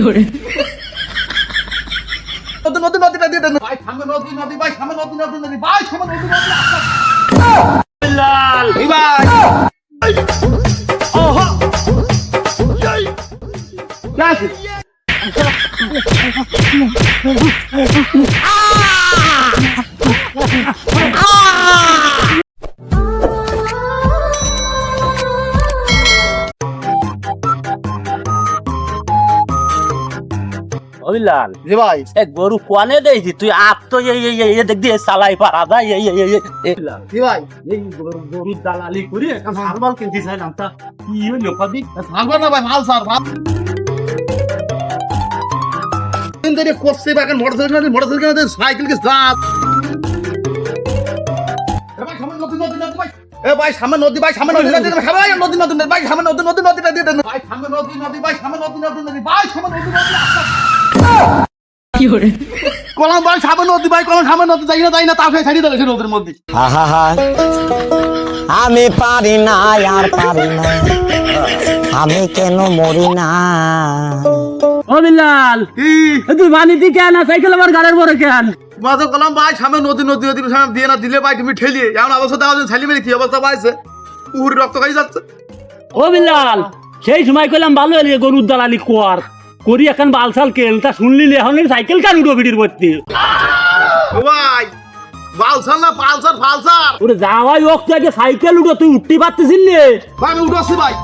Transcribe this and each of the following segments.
করে নদী নদী নদীটা দিয়ে দেন ভাই, সামনে নদী নদী ভাই, সামনে নদী নদী নদী ভাই, সামনে নদী নদী। লাল এই ভাই ওহো কে আছে? অবিলাল জি ভাই, এ গরু কোয়ানে দেইছি তুই আপ তো এই দেখ দিয়ে চালাই পারা দা জি ভাই, এই গরু দালালি করে এখন হারবাল কিনতে চাইলাম তা কি হইলো কবি ভাগবা না ভাই, ভাল স্যার ভাল। দিন ধরে করছে ভাই, এখন মোটরসাইকেল না সাইকেল কে সাথ। এ ভাই সামনে নদী নদী নদী ভাই, এ ভাই সামনে নদী ভাই, সামনে নদী নদী ভাই, ভাই নদী নদী ভাই, সামনে নদী নদী নদীটা দিয়ে দেন ভাই, সামনে নদী নদী ভাই, সামনে নদী নদী নদী ভাই, সামনে নদী নদী। কি করে কলম ভাই সামনে নদী ভাই, কলম সামনে নদী যাই না তাও ছাড়িয়ে দিলে সে নদীর মধ্যে। আহা আমি পারি না আর পারি না আমি কেন মরি না অবিলাল কি তুই বানিতে কেন সাইকেল আমার গাড়ির পরে কেন মাঝে কলম ভাই সামনে নদী নদী নদী সামনে দিয়ে না দিলে ভাই তুমি ঠেলিয়ে এমন অবস্থা দেখা যায়, ছেলে মেয়ে কি অবস্থা পাইছে, পুরো রক্ত খাই যাচ্ছে। অবিলাল সেই সময় কইলাম ভালো হলি গরুর দালালি করি এখন বালসাল কেলটা শুনলি এখন সাইকেল কান উঠো বিড়ির ভর্তি ও ভাই বালসার না পালসার ফালসার ওরে যাওয়াই ওকে আগে সাইকেল উঠো তুই উঠতে পারতেছিস নে ভাই আমি উঠে আসছি ভাই।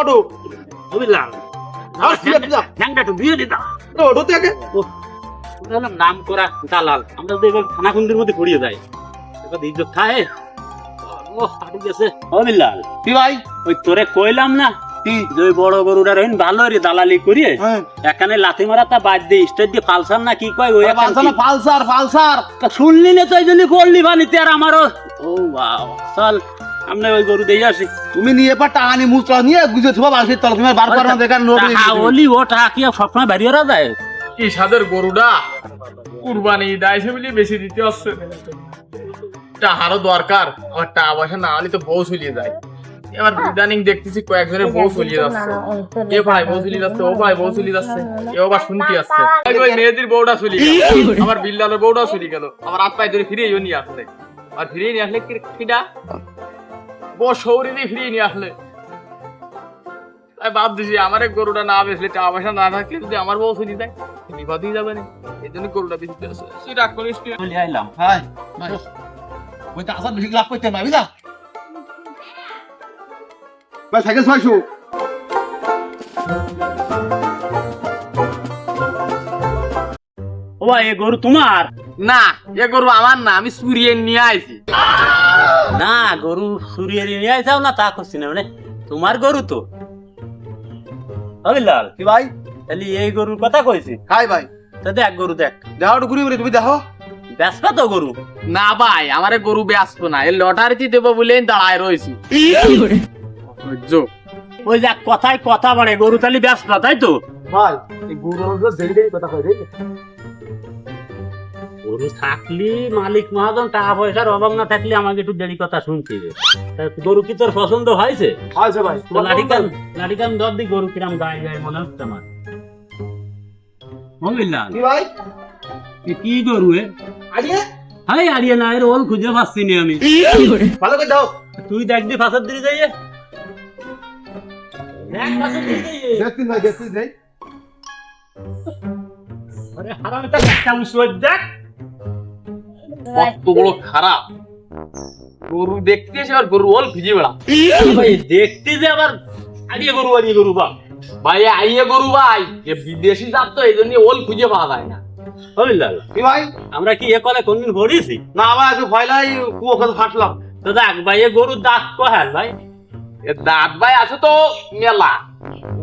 ওঠো অবিলাল আর কি আপনি যা ঠ্যাংটা তো দিয়ে দিতা ওঠো থেকে নাম করা দালাল আমরা তো এবার থানা খুন্দির মধ্যে পড়িয়ে যাই এবার ইজ্জত খায় ও হাঁটু গেছে অবিলাল কি ভাই ওই তোরে কইলাম না কি যে ওই বড় গরুটা রহিন ভালো রে দালালি করিয়ে হ্যাঁ এখানে লাথি মারা তা বাদ দিয়ে স্টেট দিয়ে পালসার না কি কয় ওই পালসার না পালসার পালসার তা শুনলি না তো এই জন্য করলি বানিতে আর আমারও ও বাও চল আমরা ওই গরু দিয়ে আসি তুমি নিয়ে পা টানি মুচড়া নিয়ে গুজে থবা বালসির তল তুমি বার করো না দেখার নোট ওলি ও টাকা কি সবসময় বেরিয়ে যায় কি সাদের গরুটা কুরবানি দাইছে বলে বেশি দিতে হচ্ছে টাকারও দরকার আমার টাকা পয়সা না হলে তো বউ চলিয়ে যায় এবার ইদানিং দেখতেছি কয়েকজনের বউ চলিয়ে যাচ্ছে এ ভাই বউ চলিয়ে যাচ্ছে ও ভাই বউ চলিয়ে যাচ্ছে এও আবার শুনতে আসছে ওই মেয়েদের বউটা চলিয়ে গেল আমার বিল্লালের বউটাও চলিয়ে গেল আমার হাত পায়ে ধরে ফিরিয়ে নিয়ে আসলে আর ফিরিয়ে নিয়ে আসলে কিটা বউ সৌরি দিয়ে ফিরিয়ে নিয়ে আসলে তাই ভাব দিছি আমার এক গরুটা না বেচলে টাকা পয়সা না থাকলে যদি আমার বউ চলে যায় বিপদেই যাবে না এই জন্য গরুটা বেশি আছে তুই রাগ করিস তুই চলে আইলাম ভাই ওই তা আসার বেশি লাভ করতে না বুঝা ভাই সাইকেল ছয়শো ও ভাই এ গরু তোমার না এ গরু আমার না আমি সুরিয়ে নিয়ে আইছি না গরু সুরিয়ে নিয়ে যাও না তা করছি না মানে তোমার গরু তো অবিলাল কি ভাই তাহলে এই গরুর কথা কইছি হাই ভাই তা দেখ গরু দেখ দেখো একটু ঘুরি ঘুরি তুমি দেখো বেসবা তো গরু না ভাই আমারে গরু বেচবো না এই লটারিতে দেবো বলে দাঁড়ায় রয়েছি কি করে বুঝছো ওই দেখ কথায় কথা বাড়ে গরু তাহলে বেসবা তাই তো ভাই এই গুরু দেরি দেরি কথা কই রে গরু থাকলে মালিক মহাজন টাকা পয়সার অভাব না থাকলে আমাকে একটু দেরি কথা শুনতে হবে তা গরু কি তোর পছন্দ হয়েছে আচ্ছা ভাই তো লাঠিকান দর দি গরু কিরাম গায়ে গায়ে মনে হচ্ছে আমার অবিলাল কি ভাই এ কি গরু এ আজকে হাই আরিয়া না এর ওল খুঁজে পাচ্ছি নি আমি কি করে ভালো করে দাও তুই দেখ দি ফাঁসার দিকে যাইয়ে দেখ ফাঁসার দিকে যাইয়ে দেখছিস ভাই দেখছিস ভাই আরে হারামটা একটা উসুর দেখ কত বড় খারাপ গরু দেখতে এসে আর গরু ওল খুঁজে বেড়া ভাই দেখতে যে আবার আরিয়া গরু বা ভাই আইয়ে গরু ভাই যে বিদেশি জাত তো এই জন্য ওল খুঁজে পাওয়া যায় না অবিলাল কি ভাই আমরা কি এ কলে কোনদিন ভরিছি না ভাই একটু ভয়লাই কুয়ো কথা ফাটলাম তো দেখ ভাই এ গরুর দাঁত কহাল ভাই এ দাঁত ভাই আছে তো মেলা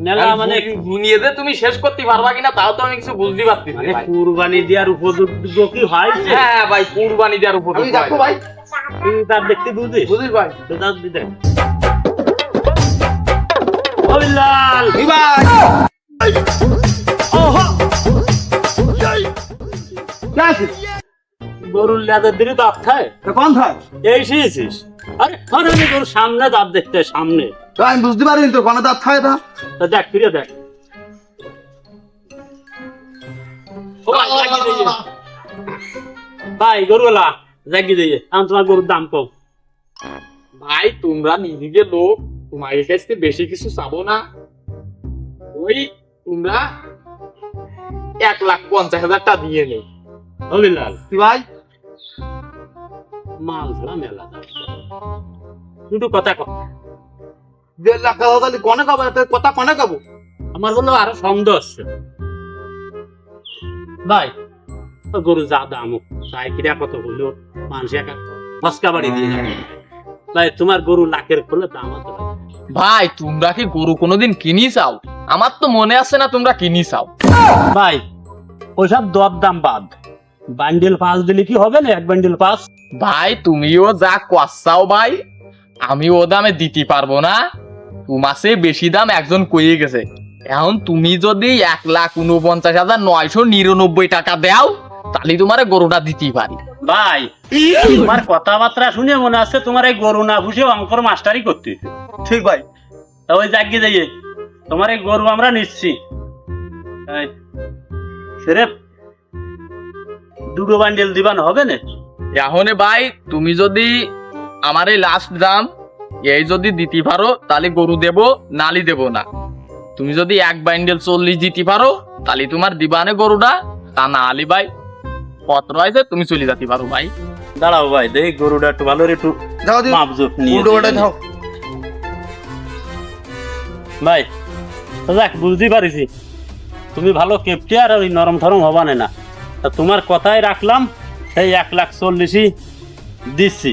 মেলা মানে গুনিয়ে যে তুমি শেষ করতে পারবা কিনা তাও তো আমি কিছু বুঝতে পারছি না মানে ভাই। কুরবানি দেওয়ার উপযোগ্য কি হয়েছে হ্যাঁ ভাই কুরবানি দেওয়ার উপর আমি দেখো ভাই তুই তার দেখতে বুঝিস বুঝিস ভাই তো দাঁত দি দেখ অবিলাল কি ভাই ওহো কে আছে গরুর লেদের দিকে দাঁত খায় তো কোন থাক এই শিয়েছিস আরে আরে আমি গরুর সামনে দাঁত দেখতে সামনে তো আমি বুঝতে পারিনি তো কোন দাঁত থাকে না তা দেখ ফিরে দেখ ও ভাই জাগি দিয়ে ভাই গরুলা জাগি দিয়ে আমি তোমার গরুর দাম কম ভাই তোমরা নিজেকে লোক তোমার কাছে বেশি কিছু চাবো না ওই তোমরা 1,50,000 টাকা দিয়ে নেই অবিলাল কি ভাই মাল ধরা মেলা দুটো কথা কও 1.5 লাখ টাকা তাহলে কোনে খাবো এত কথা কোনে খাবো আমার বললো আরো সন্দেহ আছে ভাই ও গরু যা দাম তাই কিরা কত হইলো মানুষ একা ফসকা বাড়ি দিয়ে যাবে ভাই তোমার গরু লাখের করলে দাম আছে ভাই তোমরা কি গরু কোনোদিন কিনি চাও আমার তো মনে আছে না তোমরা কিনি চাও ভাই ওইসব দর দাম বাদ বান্ডিল পাস দিলে কি হবে না এক বান্ডিল পাস ভাই তুমিও যা কষাও ভাই আমি ও দামে দিতে পারবো না তোমার চেয়ে বেশি দাম একজন কইয়ে গেছে এখন তুমি যদি 1,49,999 টাকা দাও তাহলে তোমার গরুটা দিতে পারি ভাই তোমার কথাবার্তা শুনে মনে হচ্ছে তোমার এই গরু না বুঝে অঙ্কর মাস্টারি করতে ঠিক ভাই তা ওই জাগিয়ে যাইয়ে তোমার এই গরু আমরা নিচ্ছি সেরেপ দুটো বান্ডেল দিবান হবে না এখন ভাই তুমি যদি আমার এই লাস্ট দাম এই যদি দিতে পারো তাহলে গরু দেব নালি দেব না তুমি যদি 1 বান্ডেল 40 দিতে পারো তাহলে তোমার দিবানে গরুটা তা না আলি ভাই পত্র আছে তুমি চলে যেতে পারো ভাই দাঁড়াও ভাই দেখি গরুটা একটু ভালো একটু যাও দি মাপজোপ নিয়ে উল্টো ওটা যাও ভাই যাক বুঝতে পারিছি তুমি ভালো কেপটে আর ওই নরম ধরম হবানে না তা তোমার কথাই রাখলাম সেই 1,40,000 দিচ্ছি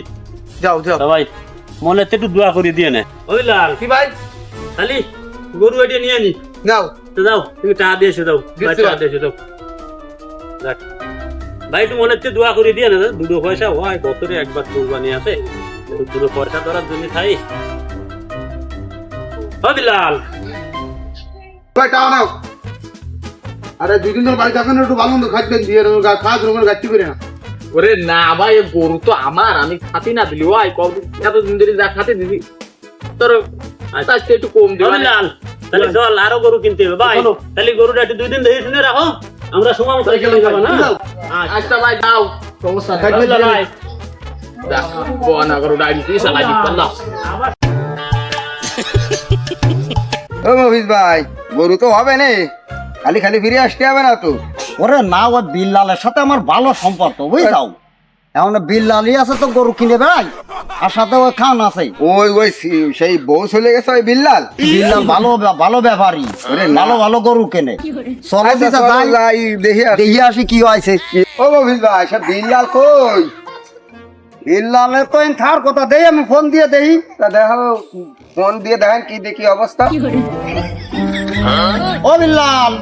যাও যাও তা ভাই মনে একটু দোয়া করে দিয়ে নে ওই লাল কি ভাই খালি গরু এটা নিয়ে নি যাও তো দাও তুমি টাকা দিয়ে এসে দাও ভাই দিচ্ছি টাকা দিয়ে এসে দাও যাক ভাই একটু মনে হচ্ছে দোয়া করে দিয়ে না দুটো পয়সা হয় বছরে একবার কুরবানি আছে দুটো পয়সা ধরার জন্য খাই ও বিলাল ভাই টাকা নাও আরে দুই দিন ধরে বাড়ি থাকেন একটু ভালো মন্দ খাইবেন দিয়ে খাওয়া রুমের গাছটি করে না ওরে না ভাই এ গরু তো আমার আমি খাতি না দিলি ওই কতদিন ধরে যা খাতে দিবি তোর আজকে একটু কম দিও বিলাল তাহলে চল আরো গরু কিনতে হবে ভাই চলো। তাহলে গরুটা একটু 2 দিন দেখে শুনে রাখো আমরা সময় মতো চলে যাবো না আচ্ছা ভাই দাও সমস্যা ও বিলাল ভাই বনা গরু ডাইনি তুই সালাই দিতাল্লাহ ও মফিজ ভাই গরু তো হবে না খালি খালি ফিরে আসতে হবে না তো ওরে না ওই বিল্লালের সাথে আমার ভালো সম্পর্ক বুঝছাও এখন বিল্লালই আছে তো গরু কিনে বেড়াই আর সাথে ওই খান আছে ওই সেই বউ চলে গেছে ওই বিল্লাল বিল্লাল ভালো ব্যাপারী ভালো ভালো গরু কেনে চলো আচ্ছা, দিতে চলো যাই যাই, দেখি আসি। দেখি আসি কি হয়েছে ও মফিজ ভাই সব বিল্লাল কই বিল্লালের তো থার কথা দেই আমি ফোন দিয়ে দেই তা দেখো ফোন দিয়ে দেখেন কি দেখি অবস্থা ও বিল্লাল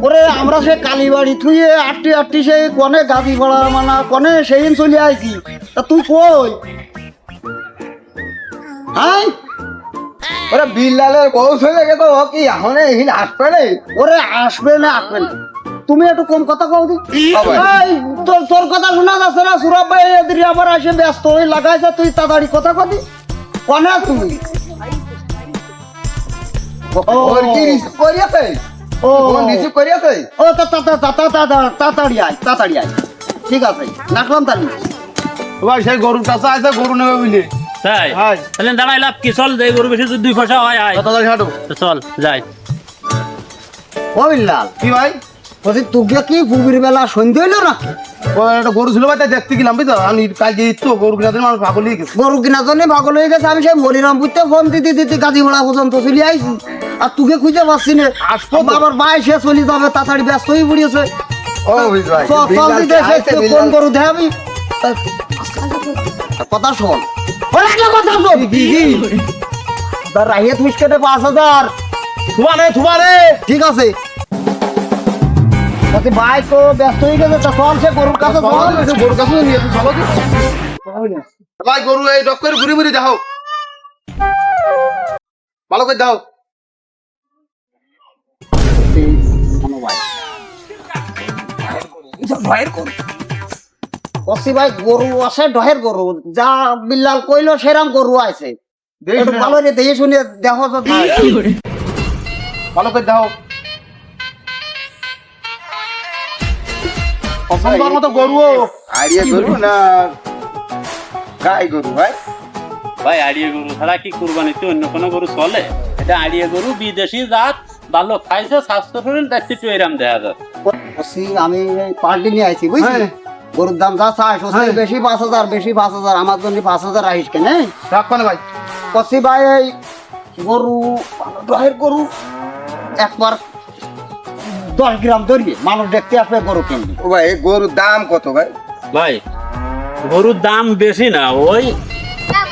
ওরে আমরা সে কালীবাড়ি থুয়ে আটটি সেই কনে গাদি পড়া মানা কনে সেই চলে আইছি তা তুই কই হ্যাঁ ওরে বিল্লালের বউ চলে গেছে ও কি এখন এই আসবে না ওরে আসবে না আসবে না তুমি একটু কম কথা কও দি আবার? এই, তোর কথা শোনা যাচ্ছে না সুরভ ভাই এদিকে আবার এসে ব্যস্ত হয়ে লাগাইছে তুই তাড়াতাড়ি কথা কদি কনে তুমি ওর কি রিসিভ করিয়াছে ও ফোন রিসিভ করিয়াছে ও তাড়াতাড়ি আয় ঠিক আছে রাখলাম তাহলে ভাই সেই গরুর কাছে আছে গরু নেবে বুঝলি তাই হাই তাহলে দাঁড়াই লাভ কি চল যে গরু বেশি যদি 2 পয়সা হয় আয় তাড়াতাড়ি হাঁটো তো চল যাই ও বিল্লাল কি ভাই বলছি তুই কি পুবির বেলা সন্ধে হইলো না ও একটা গরু ছিল ভাই তাই দেখতে গেলাম বুঝছো আমি কালকে তো গরু কিনা দিন মানুষ পাগল হয়ে গেছে গরু কিনার জন্য ভাগল হয়ে গেছে আমি সেই মরিরামপুরতে ফোন দিতে গাজীমোড়া পর্যন্ত চলে আইছি আর তুকে খুঁজে পাচ্ছি না আসবো তো। বাবার ভাই সে চলে যাবে তাড়াতাড়ি ব্যস্ত হয়ে পড়িয়েছে ও মফিজ ভাই চল বিল্লাল দিতে কে আইছে, কোন বিল্লাল? গরু দেখাবি কথা শোন ওই একটা কথা শোন তার রাহিয়ে তুই কেটে 5,000 থুবারে ঠিক আছে বলছি ভাই তো ব্যস্ত হয়ে গেছে তা চল সে গরুর কাছে চল গরুর কাছে নিয়ে চলো কি ভাই গরু এই ডক করে ঘুরি ঘুরি দেখো ভালো করে দাও বলছি ভাই গরু আছে ডহের গরু যা বিল্লাল কইলো সেরাম গরু আছে একটু ভালো রে দেখে শুনে দেখো তো ভালো করে দাও পছন্দ হওয়ার মতো গরু আইডিয়া গরু না গাই গরু ভাই? ভাই আড়িয়ে গরু ছাড়া কি কুরবানিতে অন্য কোনো গরু চলে? এটা আড়িয়ে গরু, বিদেশি জাত, ভালো খাইছে, স্বাস্থ্য শরীর দেখছি একটু এরাম দেখা যাচ্ছে। বলছি, আমি এই পার্টি নিয়ে আইছি বুঝছি। হ্যাঁ। গরুর দাম যা চাই বেশি 5,000, বেশি 5,000, আমার জন্য 5,000 রাখিস কেন? রাখ মানে ভাই। বলছি ভাই, এই গরু দহের গরু একবার 10 গ্রাম ধরিয়ে মানুষ দেখতে আসবে, গরু কিনবি। ও ভাই, এই গরুর দাম কত ভাই? ভাই গরুর দাম বেশি না, ওই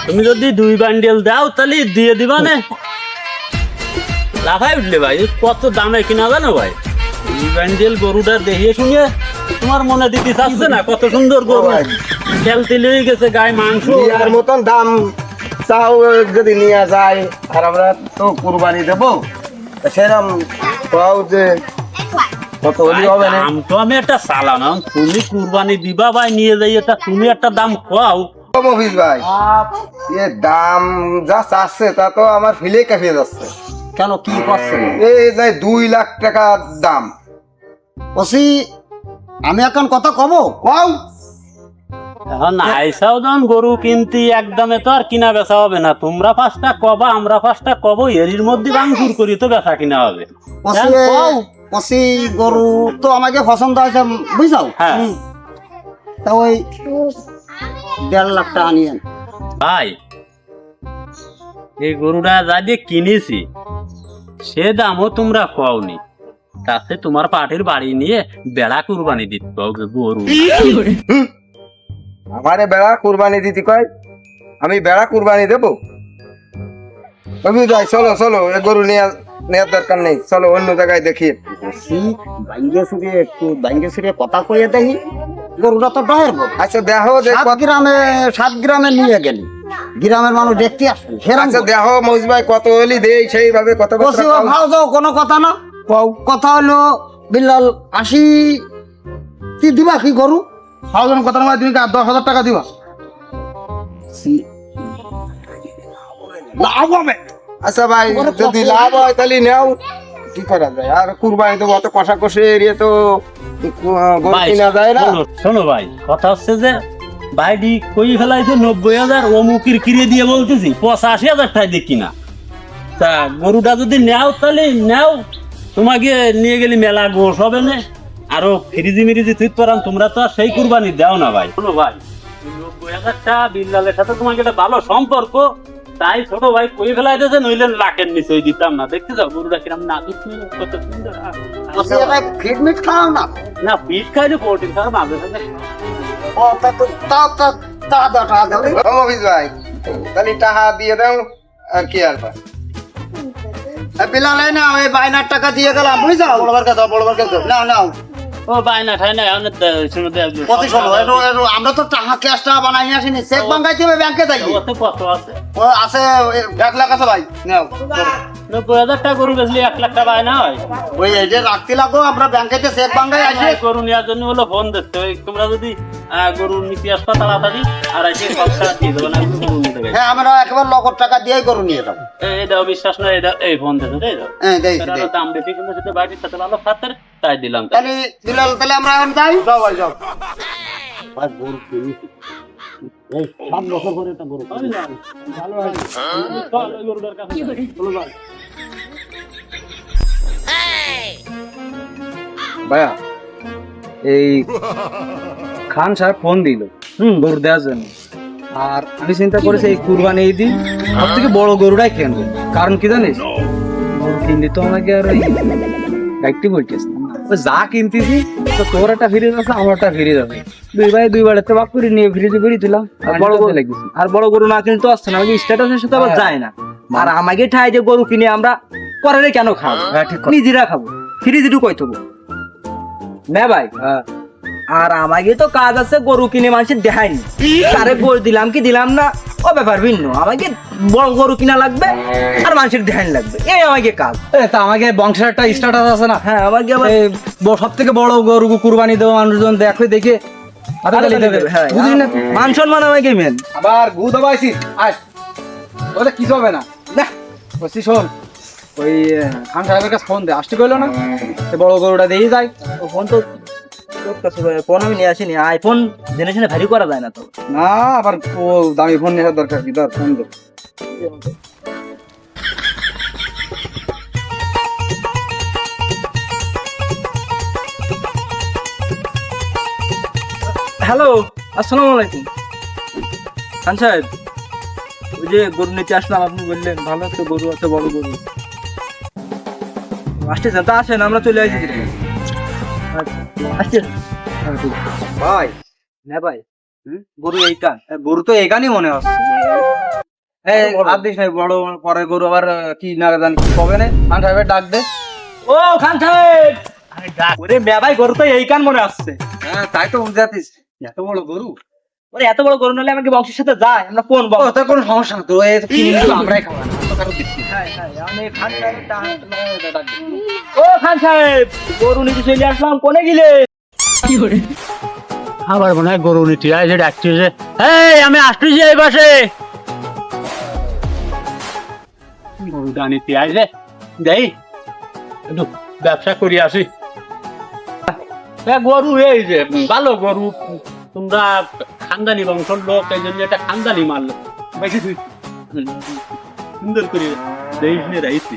তুমি যদি 2 বান্ডেল দাও তাহলে দিয়ে দিবা না। লাফাই উঠলে ভাই, কত দামে কিনা জানো ভাই? 2 বান্ডেল গরুটা দেখিয়ে শুনে তোমার মনে দিতে চাচ্ছে না? কত সুন্দর গরু, খেলতে লেগে গেছে, গায়ে মাংস। আর মতন দাম চাও যদি নিয়ে যায়, আর আমরা তো কুরবানি দেবো, সেরকম পাও যে কত হলি হবে না? দাম তো আমি একটা চালানো, তুমি কুরবানি দিবা ভাই, নিয়ে যাই, এটা তুমি একটা দাম খাও। ও মফিজ ভাই, এ দাম যা চাচ্ছে তা তো আমার ফিলে কাঁপিয়ে যাচ্ছে। কেন, কি করছে? এই যে 2 লাখ টাকা দাম। বলছি, আমি এখন কথা কব কও। এখন আইসাও যখন গরু কিনতে একদমে তো আর কিনা বেচা হবে না। তোমরা 5টা কবা, আমরা 5টা কব, এর মধ্যে ভাঙচুর করি তো বেচা কিনা হবে। বলছি, গরু তো আমাকে পছন্দ হয়েছে বুঝাও। হ্যাঁ তা ওই 1.5 লাখ টাকা নিয়েন। ভাই, এই গরুটা যা দিয়ে কিনেছি সে দামও তোমরা পাওনি, তাতে তোমার পাটির বাড়ি নিয়ে বেড়া কুরবানি দিতে হবে গরু। আমারে বেড়া কুরবানি দিতে কয়, আমি বেড়া কুরবানি দেবো? মফিজ ভাই চলো চলো, এ গরু নেওয়ার দরকার নেই, চলো অন্য জায়গায় দেখি। বলছি, বাইঙ্গে সুরে কথা কইয়ে দেখি, গরুটা তো ডহের গরু। আচ্ছা দেখো, 7 গ্রামে নিয়ে গেলি, গ্রামের মানুষ দেখতে আসবে। আচ্ছা দেখো মফিজ ভাই, কত হলি দেই সেইভাবে কথা বলছি, ও ভাও যাও, কোনো কথা না। কথা হলো বিল্লাল 80 কি দিবা কি গরু? হাউজন কথা না, তুমি 10,000 টাকা দিবা। লাভ হবে। আচ্ছা ভাই, যদি লাভ হয় তাহলে নেও, কি করা যায়? আর কুরবানি তো অত কষাকষি এরিয়া তো গরু ভাই, কিনা যায় না। শোনো ভাই, কথা হচ্ছে যে বাইডি কই ফেলাইছে 90,000, ও মুখির কিনে দিয়ে বলতেছি 85,000 টাকা দিয়ে কিনা। তা গরুটা যদি নেও তাহলে নেও, তোমাকে নিয়ে গেলি মেলা গোস হবে না, আরো ফ্রিজি মিরিজি তুই পারান। তোমরা তো আর সেই কুরবানি দাও না ভাই। শোনো ভাই, 90,000 টাকা বিল্লালের সাথে তোমাকে একটা ভালো সম্পর্ক, তাই ছোট ভাই কই ফেলাইতেছে, নইলে লাখের নিচে দিতাম না। দেখতে যাও গরুটা কিরম না কত সুন্দর। বলছি, এটা ফিটমিট খাও না? না পিট খাইলে প্রোটিন খাওয়া মাঝে সাথে। ও তা তো টাকা দাও। ও মফিজ ভাই, তাহলে টাকা দিয়ে দাও, আর কি আর ভাই। বিলাল, এই না ওই বাইনার টাকা দিয়ে গেলাম বুঝাও। বড়বার কাছে বড়বার কাছে নাও নাও। ও বায়না ঠাই না, শুনে কত শোনো, আমরা তো টাকা ক্যাশ টাকা বানাই নিয়ে আসিনি, চেক বাঙ্গাইতে হবে ব্যাংকে যাই। কত আছে? ও আছে 1 লাখ আছে ভাই, নাও। 90,000 টাকা গরু বেচলে 1 লাখ টাকা বায়না হয়। ওই এই যে রাখতে লাগো, আমরা ব্যাংকেতে চেক বাঙ্গাই আসি। গরু নেওয়ার জন্য হলো ফোন দিতে হয়। তোমরা যদি গরু নিতে আসবা তাড়াতাড়ি, আর এসে কথা দিয়ে দেবো না, গরু নিতে গেলে। হ্যাঁ, আমরা একবার নগদ টাকা দিয়েই গরু নিয়ে যাবো। এটাও বিশ্বাস না, এটা এই ফোন দিতে তাই দাও। হ্যাঁ, দেই আরো দাম বেশি, কিন্তু সেটা বাড়ির সাথে ভালো খাতের, তাই দিলাম। তাহলে বিলাল, তাহলে আমরা এখন যাই। যাও ভাই যাও। ভাই গরু কিনেছি, এই 7 বছর পরে একটা গরু পাই না, ভালো হয়। চল ওই গরুটার কাছে যাই। চলো যাই। ভাইয়া, এই খান সাহেব ফোন দিল গরু দেওয়ার জন্য, আর আমি চিন্তা করেছি এই কুরবানি এই দিন সব থেকে বড় গরুটাই কিনবো। কারণ কি জানিস, গরু কিনলে তো আমাকে আর ওই দায়িত্ব বলছিস না, ওই যা কিনতেছি তো তোর একটা ফিরে যাচ্ছে, আমার একটা ফিরে যাবে, 2 ভাই 2 বাড়িতে বাক করে নিয়ে ফ্রিজে করে দিলাম। আর বড় গরু না কিনতে আসছে না, আমাকে স্ট্যাটাসের সাথে আবার যায় না। আর আমাকে ঠাই যে গরু কিনে আমরা পরে কেন খাবো, নিজেরা খাবো, ফ্রিজে ঢুকাই থবো না ভাই। আর আমাকে তো কাজ আছে, গরু কিনে মানুষের দেখায়নি, তারে গরু দিলাম কি দিলাম না ও ব্যাপার ভিন্ন। আমাকে বড় গরু কিনা লাগবে আর মানুষের ধ্যান লাগবে, এই আমাকে কাজ। তা আমাকে বংশের একটা স্ট্যাটাস আছে না? হ্যাঁ, আমাকে আবার সব থেকে বড় গরু কুরবানি দেবো, মানুষজন দেখে দেখে বুঝলি না, মান সম্মান আমাকে মেন। আবার গু দবাইছি, আয় ওটা কিছু হবে না। বলছি শোন, ওই খান সাহেবের কাছে ফোন দে, আসতে কইলো না, বড় গরুটা দিয়ে যায়। ও ফোন তো ফোন আমি নিয়ে আসিনি, আইফোন জেনে শুনে ভ্যারি করা যায় না তো। না আবার ও দামি ফোন নেওয়ার দরকার কি ধর ফোন দে। হ্যালো, আসসালামু আলাইকুম খান সাহেব। ওই যে গরু নিতে আসলাম, আপনি বললেন ভালো একটা গরু আছে, বড় গরু। আসতেছেন তা আসেন, আমরা চলে আসি। আসছেন ভাই হ্যাঁ ভাই, গরু এইখান, গরু তো এখানেই মনে হচ্ছে। এই আর দিস নাই, বড় পরে গরু আবার কি না জানি কি কবে না। খান সাহেবের ডাক দে। ও খান সাহেব, ওরে ভাই গরু তো এইখান মনে আসছে। হ্যাঁ তাই তো বুঝাতিস, এত বড় গরু। ওরে এত বড় গরু নিলে আমাকে বংশের সাথে যায়, আমরা কোন বংশ? ওতে কোনো সমস্যা না তো, এই কিনে নিলে আমরাই খাবো না, তো কারো দিচ্ছি না। হ্যাঁ হ্যাঁ, আমি খান সাহেবের ডাক ও খান সাহেব, গরু নিতে চলে আসলাম, কোনে গেলে? আবার মনে হয় গরু নিতে আসে ডাকতেছে, এই আমি আসতেছি এই পাশে। গরুটা নিতে আসে, যাই একটু ব্যবসা করি আসি। গরু এই যে ভালো গরু, তোমরা খানদানি বংশের লোক, এই জন্য একটা খানদানি মাল বেশি সুন্দর করে রাইছি।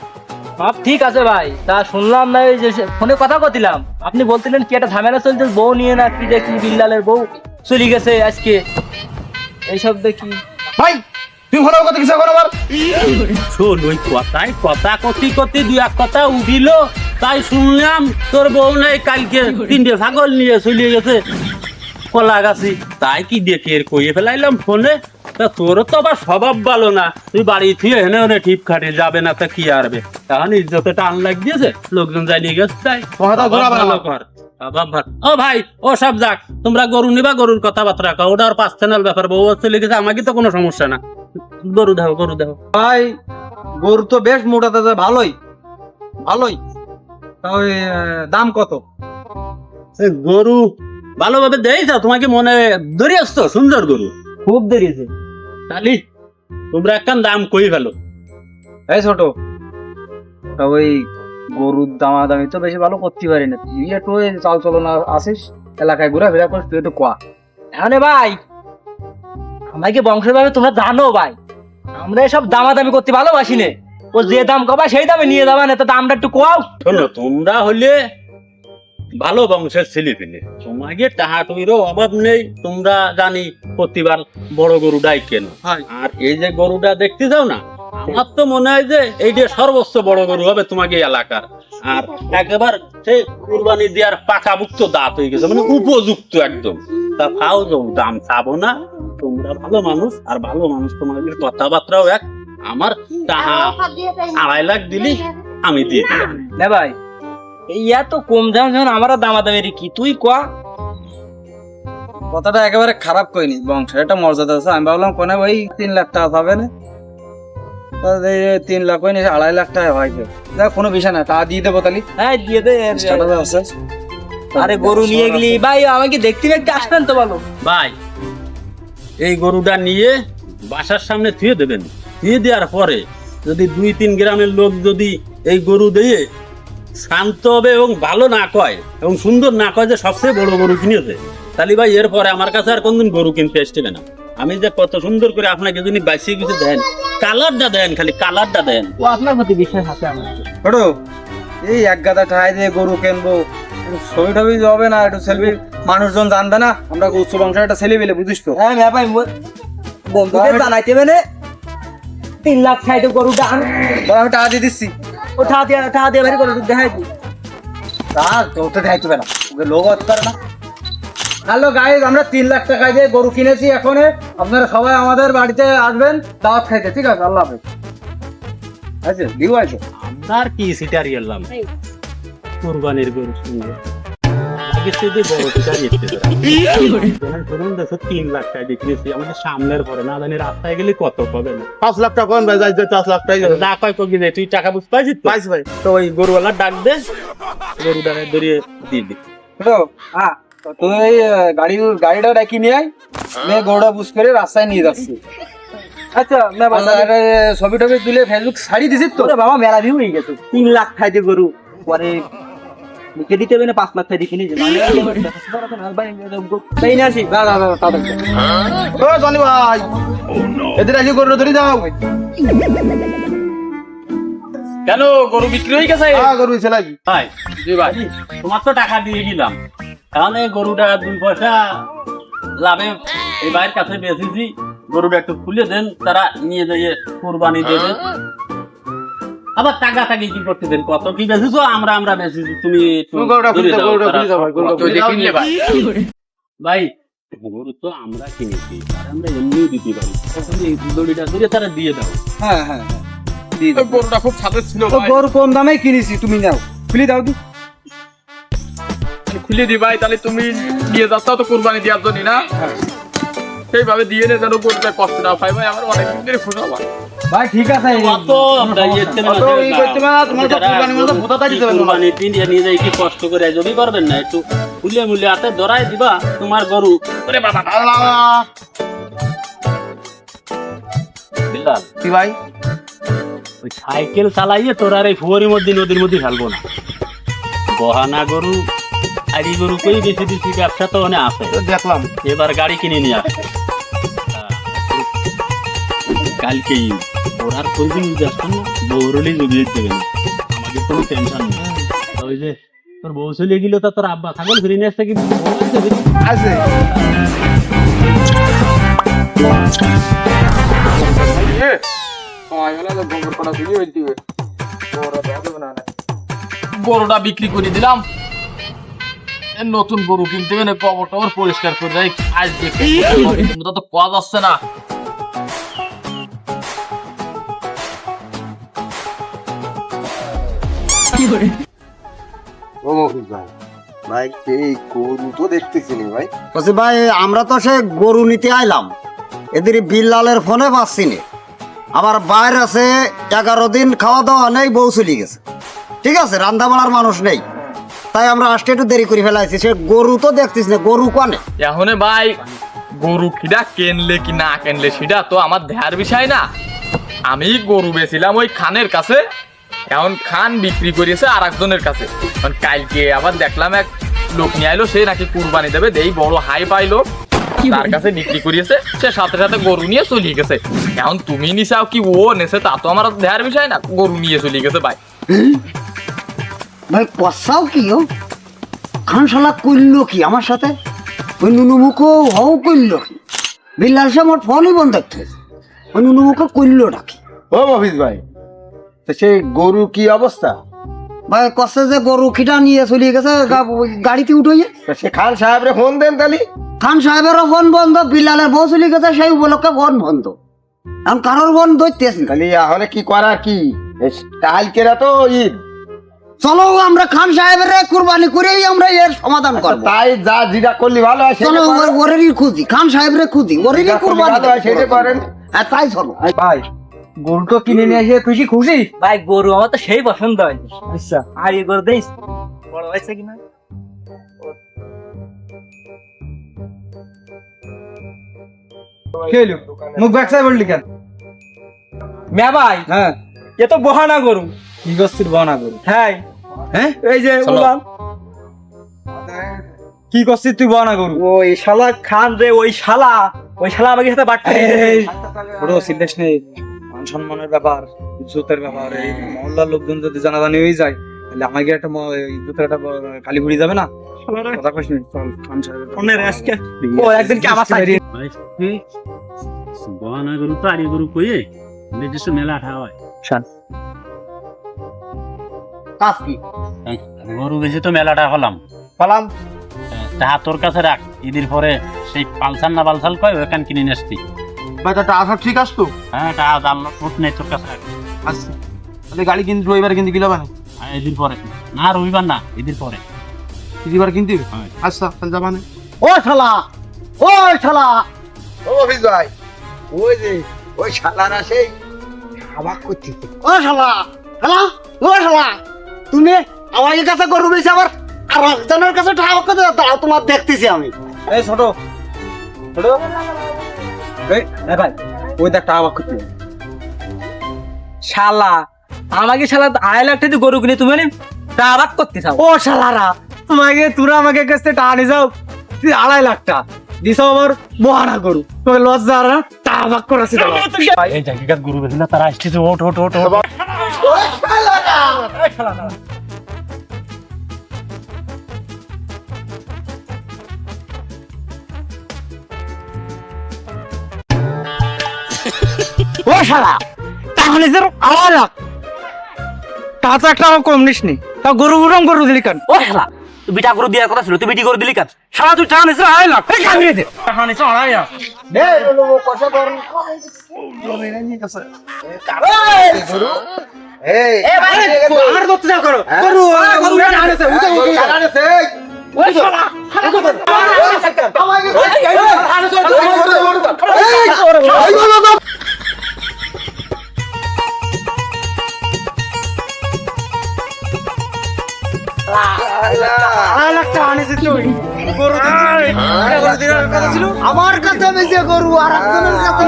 সব ঠিক আছে ভাই, তা শুনলাম না এই যে ফোনে কথা কতিলাম, আপনি বলছিলেন কি একটা ঝামেলা চলছে বউ নিয়ে, না কি দেখি বিল্লালের বউ চলে গেছে আজকে, এইসব দেখি। ভাই তুই ফোন কথা কিছু এখন আবার শোন, ওই কথায় কথা কতি কতি দুই এক কথা উঠিল, তাই শুনলাম তোর বউ নাই কালকে 3টে ছাগল নিয়ে চলে গেছে কলা গাছি, তাই কি দেখে এর কইয়ে ফেলাইলাম ফোনে। তা তোর তো আবার স্বভাব ভালো না, তুই বাড়ি থুয়ে হেনে হেনে ঠিক খাটে যাবে না, তা কি আরবে, এখন ইজ্জতে টান লাগ দিয়েছে, লোকজন জানিয়ে গেছে, তাই ভালো কর। ও ভাই ও সব যাক, তোমরা গরু নিবা, গরুর কথাবার্তা রাখো, ওটা আর পার্সোনাল ব্যাপার, বউ চলে গেছে, আমাকে তো কোনো সমস্যা না, গরু দেখো গরু দেখো। ভাই গরু তো বেশ মোটা তাজা, ভালোই ভালোই। তা ওই দাম কত? গরু ভালোভাবে দেয় তোমাকে মনে ধরে আসতো, সুন্দর গরু খুব দেরিছে। তাহলে তোমরা একটা দাম কই ফেলো। এই ছোট, তা ওই গরুর দামাদামি তো বেশি ভালো করতে পারি না, তুই একটু ওই চাল চলন আসিস, এলাকায় ঘোরাফেরা করিস, তুই একটু কোয়া। এখন ভাই আমাকে বংশের ভাবে তোমরা জানো ভাই, আমরা এসব দামাদামি করতে ভালোবাসি না, ও যে দাম কবা সেই দামে নিয়ে যাবা না, তো দামটা একটু কোয়াও। শোনো, তোমরা হলে ভালো বংশের ছেলে পেলে, তোমাকে টাহা টুইরও অভাব নেই, তোমরা জানি প্রতিবার বড় গরুটাই কেন। আর এই যে গরুটা দেখতে যাও না, আমার তো মনে হয় যে এইটা সর্বোচ্চ বড় গরু হবে তোমাকে এলাকার, আর একেবারে সেই কুরবানি দেওয়ার পাকাভুক্ত দাঁত হয়ে গেছে, মানে উপযুক্ত একদম। তা খাও দাম চাবো না, তোমরা ভালো মানুষ, আর ভালো মানুষ তোমাদের কথাবার্তাও এক, আমার টাহা 2.5 লাখ দিলি আমি দিয়ে দিলাম। না ভাই ইয়া তো কম দাম, যখন আমরা দামাদামি কি তুই কোয়া। কথাটা একেবারে খারাপ কইনি, বংশের একটা মর্যাদা আছে, আমি ভাবলাম কোনে ওই 3 লাখ টাকা পাবে না, 3 লাখ কইনি 2.5 লাখ টাকা হয়, দেখ কোনো বিষয় না, টাকা দিয়ে দেবো তাহলে। হ্যাঁ দিয়ে দে। আরে গরু নিয়ে গেলি ভাই, আমাকে দেখতে দেখতে আসবেন তো ভালো। ভাই এই গরুটা নিয়ে বাসার সামনে থুয়ে দেবেন, থুয়ে দেওয়ার পরে যদি 2-3 গ্রামের লোক যদি এই গরু দিয়ে শান্ত হবে এবং ভালো না কয় এবং সুন্দর না কয় যে সবচেয়ে বড় গরু কিনেছে, তাহলে ভাই এরপরে আমার কাছে আর কোনদিন গরু কিনতে আসবে না। আমি যে কত সুন্দর করে আপনাকে যদি বাঁচিয়ে কিছু দেন, কালারটা দেন, খালি কালারটা দেন। ও আপনার প্রতি বিশ্বাস আছে আমার। ছোট, এই এক গাদা টাকায় দিয়ে গরু কিনবো, ছবি টবি হবে না, একটু সেলফি, মানুষজন জানবে না আমরা উচ্চ বংশের একটা ছেলে পেলে, বুঝিস তো। হ্যাঁ ভাই বন্ধুদের জানাইতে মানে 3 লাখ খাইতে গরুটা আমি টাকা দিয়ে দিচ্ছি, ও টাকা দিয়ে বাড়ি করে দেখাই তুই। আর তোর তো দেখাইতে হবে না, ওকে লোক হতে পারে না। হ্যালো গাইজ, আমরা 3 লাখ টাকা দিয়ে গরু কিনেছি, এখন আপনারা সবাই আমাদের বাড়িতে আসবেন দাওয়াত খাইতে, ঠিক আছে? আল্লাহ হাফেজ। আচ্ছা দিও আছে আপনার কি সিটারি এলাম কুরবানির গরু শুনলে আগে শুধু বড় সিটারি এসেছে, ধরুন 3 লাখ টাকা বিক্রিছি, আমাদের সামনের পরে না জানি রাস্তায় গেলে কত পাবে না। 5 লাখ টাকা কোন ভাই, যাই 5 লাখ টাকা না কয় কবি যায়, তুই টাকা বুঝতে পারছিস তো? পাইছি ভাই। তো ওই গরুওয়ালা ডাক দে, গরুটা ধরিয়ে দিয়ে দি। হ্যাঁ, তুই এই গাড়িটা ডাকি নিয়ে আয়, নিয়ে গরুটা বুঝ করে রাস্তায় নিয়ে যাচ্ছি। আচ্ছা ছবি টবি তুলে ফেসবুক ছাড়ি দিছিস তো? বাবা মেলা ভিউ হয়ে গেছে, 3 লাখ খাইতে গরু পরে মুখে দিতে হবে না 5 লাখ টাকা দিয়ে কিনে তাই না আসি ও জনি ভাই এদের আগে গরু ধরে দাও কেন গরু বিক্রি হয়ে গেছে হ্যাঁ গরু ছেলে কি ভাই জি ভাই তোমার তো টাকা দিয়ে দিলাম, কারণ এই গরুটা 2 পয়সা লাভে এই ভাইয়ের কাছে বেচেছি, গরুটা একটু খুলে দেন, তারা নিয়ে যেয়ে কুরবানি দেবে। আবার টাকা টাকি কি করতে দেন, কত কি বেচেছো, আমরা বেচেছি, তুমি একটু গরুটা খুলে ধরে দাও, দাও, গরুটা তারা খুলে দাও ভাই, গরুটা তুই দেখলি নে ভাই ভাই গরু তো আমরা কিনেছি, আর আমরা এমনিও দিতে পারি, তুমি দড়িটা ধরে তারা দিয়ে দাও। হ্যাঁ হ্যাঁ হ্যাঁ দিয়ে দাও। গরুটা খুব সাথে ছিল তো ভাই গরু কম দামে কিনেছি, তুমি নাও, খুলে দাও দি। খুলে দি ভাই, তাহলে তুমি নিয়ে যাচ্ছ তো কুরবানি দেওয়ার জন্য না সেইভাবে দিয়ে নে যেন গরুটা কষ্ট না পাই ভাই, আমার অনেক দিনের খোঁজা ভাই ভাই ঠিক আছে অত ইয়েতে না, অত ই করতে না, তোমার তো কুরবানির মধ্যে ভোটাটা দিতে হবে না। কুরবানির দিন নিয়ে যাই কি কষ্ট করে জমি করবেন না, একটু ফুলে মুলে হাতে ধরাই দিবা তোমার গরু। ওরে বাবা আল্লাহ বিল্লাল, কি ভাই ওই সাইকেল চালাইয়ে তোর আর এই ফুয়ারির মধ্যে নদীর মধ্যে ফেলবো না, বহানা গরু আড়ি গরু কই বেশি বেশি ব্যবসা তো অনেক আছে, দেখলাম এবার গাড়ি কিনে নিয়ে আসে কালকেই ওর আর কোনদিন আসতাম না, বৌরলি জমিয়ে দেবে না, আমাদের কোনো টেনশন নেই। ওই যে তোর বউ চলে গেল, তা তোর আব্বা ছাগল ফিরে নিয়ে আসতে কি আছে গরুটা বিক্রি করে দিলাম, এর নতুন গরু কিনতে হবে না, কবর টবর পরিষ্কার করে দেয়, আজ দেখে তো পাওয়া যাচ্ছে না। ও মফিজ ভাই, ভাই এই গরু তো দেখতেছি নি ভাই। বলছি ভাই আমরা তো সে গরু নিতে আইলাম, এদের বিল্লালের ফোনে পাচ্ছি না, আবার বাইরে আছে 11 দিন খাওয়া দাওয়া নেই, বউ চলে গেছে, ঠিক আছে, রান্না বাড়ার মানুষ নেই, তাই আমরা আসতে একটু দেরি করে ফেলাইছি, সে গরু তো দেখতিস না, গরু কানে এখন ভাই গরু কিনা কেনলে কি না কেনলে সেটা তো আমার দেহার বিষয় না, আমি গরু বেছিলাম ওই খানের কাছে, এখন খান বিক্রি করেছে আর একজনের কাছে, কারণ কালকে আবার দেখলাম এক লোক নিয়ে আইলো, সে নাকি কুরবানি দেবে, দেই বড় হাই পাইলো, তার কাছে বিক্রি করিয়েছে, সে সাথে সাথে গরু নিয়ে চলে গেছে। এখন তুমি নিছাও কি ও নেছে তা তো আমার দেহার বিষয় না, গরু নিয়ে চলে গেছে ভাই। ভাই পসাও কি ও খানশালা করলো কি আমার সাথে, ওই নুনুমুখো হও করলো কি, বিল্লাল সে আমার ফোনই বন্ধ থাকতে, ওই নুনুমুখো করলো নাকি। ও মফিজ ভাই, তো সেই গরু কি অবস্থা? ভাই কষ্ট যে গরু খিটা নিয়ে চলে গেছে, গাড়িতে উঠে তো সে খান সাহেবরে ফোন দেন তাহলে। খান সাহেবেরও ফোন বন্ধ, বিল্লালের বউ চলে গেছে, সেই উপলক্ষে ফোন বন্ধ, এখন কারোর ফোন ধরতেছি না। তাহলে এখন কি করার কি, কালকেরা তো ঈদ, চলো আমরা খান সাহেবের কুরবানি করেই আমরা এর সমাধান করবো। তাই যা যেটা করলে ভালো হয় চলো সেটা করেন। ওরেরই খুঁজি, খান সাহেবের খুঁজি, ওরেরই যেটা করলে কুরবানি ভালো হয় সেটা করেন। আর তাই চলো। ভাই গরু তো কিনে নিয়ে এসে খুশি খুশি। ভাই গরু আমার তো সেই পছন্দ হয়, আচ্ছা আর এই গরু দেই বড় হয়েছে কিনা খেলো মুখ ব্যাকসাই বললি কেন? মিয়া ভাই হ্যাঁ এ তো বহানা গরু। কি করছিস বনা গরু? হ্যাঁ হ্যাঁ এই যে বললাম কি করছিস তুই বনা গরু? ওই শালা খান রে, ওই শালা আমাকে সাথে বাট্টা ছোট সিলেস নেই, মান সম্মানের ব্যাপার, ইজ্জতের ব্যাপার, এই মহল্লার লোকজন যদি জানাজানি হয়ে যায় তাহলে আমাকে একটা ইজ্জতের একটা কালি ঘুরি যাবে না। কথা কইস নি, চল খান সাহেব ও একদিন কি আমার সাইড বহানা গরু তো আড়ি গরু কইয়ে নিজস্ব মেলা ঠা হয়, কাজ কি গরু বেশি তো মেলাটা হলাম পালাম তাহা তোর কাছে রাখ, ঈদের পরে সেই পালসাল না পালসাল কয় ওখান কিনে নিয়ে ভাই তা আসা ঠিক আছে তো, হ্যাঁ টাকা দাম ফুট নেই তোর কাছে রাখ। আচ্ছা তাহলে গাড়ি কিন্তু রবিবার কিন্তু গেলাম না, হ্যাঁ ঈদের পরে না, রবিবার না, ঈদের পরে রবিবার কিনতে হ্যাঁ। আচ্ছা তাহলে যাবা না। ও শালা, ও শালা, ও মফিজ ভাই, ওই যে ওই শালারা সেই খাবার করতেছে। ও শালা, শালা, ও শালা, তুমি আমার কাছে গরু বেশি আবার আর একজনের কাছে টাকা দাও, তোমার দেখতেছি আমি। এই ছোট ছোট এই ভাই ওই দেখ টাকা বাক করতে শালা আমাকে শালা 2.5 লাখ টাকা দিয়ে গরু কিনে তুমি তা আবাক করতে চাও ও শালারা তোমাকে তোরা আমাকে কাছে টাকা নিয়ে যাও 2.5 লাখ টাকা দিছ আবার মহানা গরু তোকে লজ্জা আর না টাকা ভাগ করেছি এই জায়গা গরু বেঁধে না তারা আসতেছে ওট ওট ওট ওট ও শালা তাহলে যে 2.5 লাখ টাকা তো একটা কম নিস নি তা গরু উড়ম গরু দিলি কেন ও শালা তুই বিটা করে দেওয়ার কথা ছিল তুই বিটি করে দিলি কাজ শালা তুই টাকা নিছিস 2.5 লাখ এই কামিয়ে দে টাকা নিছিস 2.5 লাখ এই আর দত্ত যা করো গরু গরু আনেছে ওই শালা আমার কাছে বেশি গরু আর একজনের কাছে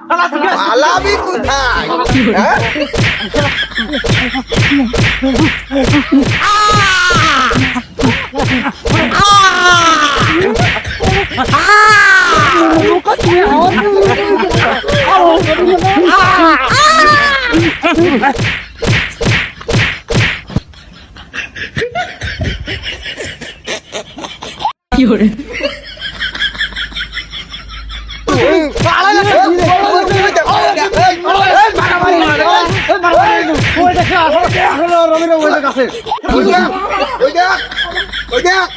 আলাবি কোথায় আলাবি কোথায় হ্যাঁ? কি hore ওই দেখ